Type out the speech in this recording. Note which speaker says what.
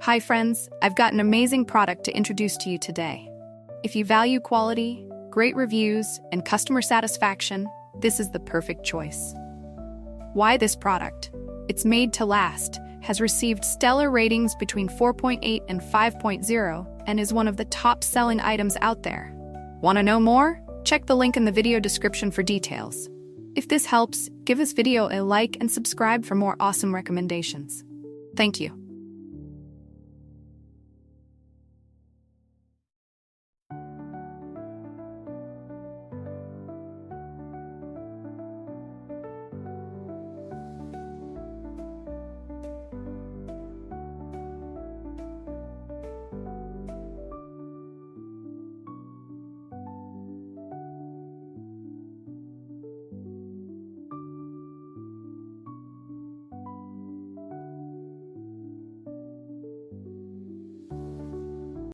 Speaker 1: Hi friends, I've got an amazing product to introduce to you today. If you value quality, great reviews, and customer satisfaction, this is the perfect choice. Why this product? It's made to last, has received stellar ratings between 4.8 and 5.0, and is one of the top-selling items out there. Want to know more? Check the link in the video description for details. If this helps, give this video a like and subscribe for more awesome recommendations. Thank you.